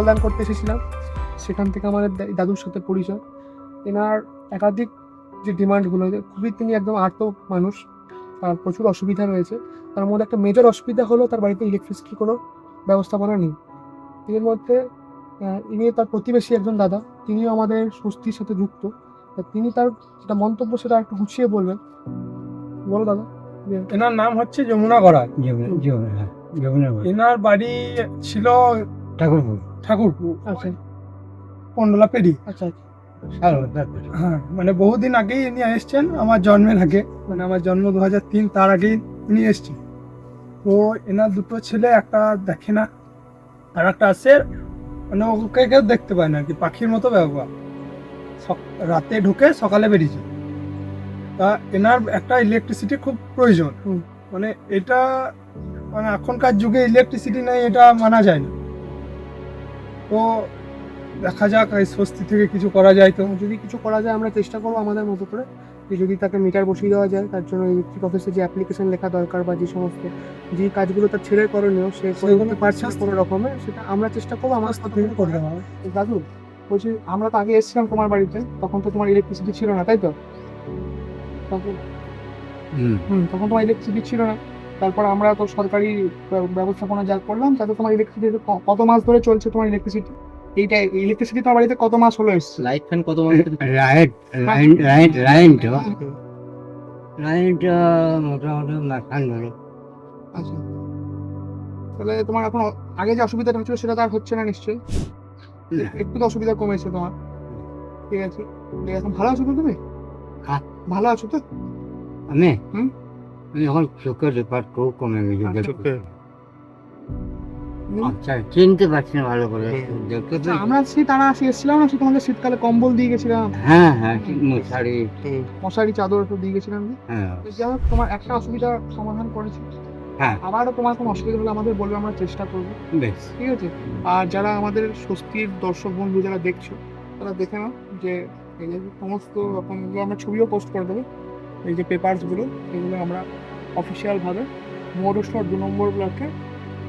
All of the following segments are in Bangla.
দান করতে এসেছিলাম, সেখান থেকে আমাদের দাদুর সাথে পরিচয়। এনার একাধিক যে ডিমান্ডগুলো, খুবই তিনি একদম আর্ত মানুষ, তার প্রচুর অসুবিধা রয়েছে। তার মধ্যে একটা মেজর অসুবিধা হলো তার বাড়িতে ইলেকট্রিসিটির কোনো ব্যবস্থাপনা নেই। এর মধ্যে ইনি তার প্রতিবেশী একজন দাদা, তিনিও আমাদের স্বস্তির সাথে যুক্ত। তা তিনি তার যেটা মন্তব্য সেটা একটু গুছিয়ে বলবেন। বলো দাদা। এনার নাম হচ্ছে যমুনা গড়াই। যমুনা এনার বাড়ি ছিল ঠাকুরপুর। ঠাকুরপুর, আচ্ছা কন্ডলা পেরি। আচ্ছা হ্যাঁ, মানে বহুদিন আগেই ইনি এসছেন, আমার জন্মের আগে, মানে আমার জন্ম 2003, তার আগেই ইনি এসছেন। তো এনার দুটো ছেলে, একটা দেখে না আর একটা আছে, মানে ওকে কেউ দেখতে পায় না আর কি, পাখির মতো ব্যবহার। রাতে ঢুকে সকালে বেরিয়েছে। তা এনার একটা ইলেকট্রিসিটি খুব প্রয়োজন। মানে এটা, মানে এখনকার যুগে ইলেকট্রিসিটি নেই, এটা মানা যায় না। তো দেখা যাক এই স্বস্তি থেকে কিছু করা যায়। তো যদি কিছু করা যায় আমরা চেষ্টা করবো আমাদের মতো করে, যে যদি তাকে মিটার বসিয়ে দেওয়া যায়, তার জন্য ইলেকট্রিক অফিসে যে অ্যাপ্লিকেশন লেখা দরকার বা যে সমস্ত যে কাজগুলো তার ছেলের করণীয় সে করতে পারছে না কোনো রকমের, সেটা আমরা চেষ্টা করবো আমার সাথে করে দেওয়া হবে। দাদু বলছি, আমরা তো আগে এসেছিলাম তোমার বাড়িতে, তখন তো তোমার ইলেকট্রিসিটি ছিল না, তাই তো? তখন তোমার ইলেকট্রিসিটি ছিল না। তারপর আমরা তো সরকারি ব্যবস্থাপনা যা করলাম, তাতে তোমার ইলেকট্রিসিটি কত মাস ধরে চলছে তোমার ইলেকট্রিসিটি? এইটা ইলেকট্রিসিটি তোমার বাড়িতে কত মাস হলো এসছে? লাইট ফ্যান কত মাস লাইনটা মোটামুটি মাখান ধরে। আচ্ছা, তাহলে তোমার এখন আগে যে অসুবিধাটা হচ্ছিল সেটা তো আর হচ্ছে না নিশ্চয়ই? একটু তো অসুবিধা কমেছে তোমার। ঠিক আছে, এখন ভালো আছো তো তুমি? হ্যাঁ। ভালো আছো তো? আমি হুম? আমি এখন চোখের রেপার খুব কমে গেছে। হুম? আচ্ছা, চিনতে পারছি না ভালো করে, দেখতে আচ্ছা, আমরা তারা এসেছিলাম না, সে তোমাদের শীতকালে কম্বল দিয়ে গেছিলাম, হ্যাঁ হ্যাঁ, মশারি, মশারি চাদর একটু দিয়ে গেছিলাম। হ্যাঁ তো যাই হোক, তোমার একটা অসুবিধার সমাধান করেছি। হ্যাঁ, আবারও তোমার কোনো অসুবিধা হলে আমাদের বলবে, আমরা চেষ্টা করবো। বেশ। ঠিক আছে? আর যারা আমাদের স্বস্তির দর্শক বন্ধু যারা দেখছো, তারা দেখে নাও যে এই যে সমস্ত রকমগুলো আমরা ছবিও পোস্ট করে দেবো। এই যে পেপারসগুলো, এগুলো আমরা অফিসিয়ালভাবে মৌরস্বর 2 নম্বর ব্লকে,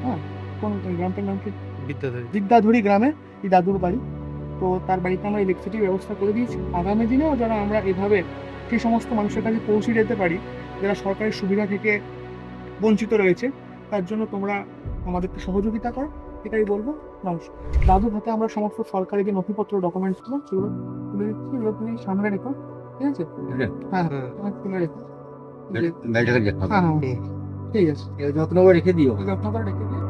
হ্যাঁ, কোন গ্রামটার নাম কি? বিদ্যাধরী গ্রামে এই দাদুর বাড়ি। তো তার বাড়িতে আমরা ইলেকট্রিসিটির ব্যবস্থা করে দিয়েছি। আগামী দিনেও যারা আমরা এভাবে সেই সমস্ত মানুষের কাছে পৌঁছে যেতে পারি যারা সরকারি সুবিধা থেকে বঞ্চিত রয়েছে, তার জন্য তোমরা আমাদেরকে সহযোগিতা করো, এটাই বলবো। নমস্কার। দাদুর হাতে আমরা সমস্ত সরকারি যে নথিপত্র ডকুমেন্টসগুলো সেগুলো তুলে দিচ্ছি, এগুলো তুমি সামনে রেখো। ঠিক আছে? হ্যাঁ হ্যাঁ, তুলে রেখো। হ্যাঁ হ্যাঁ, ঠিক আছে, যত্ন করে রেখে দিও। যত্ন করে রেখে দিও।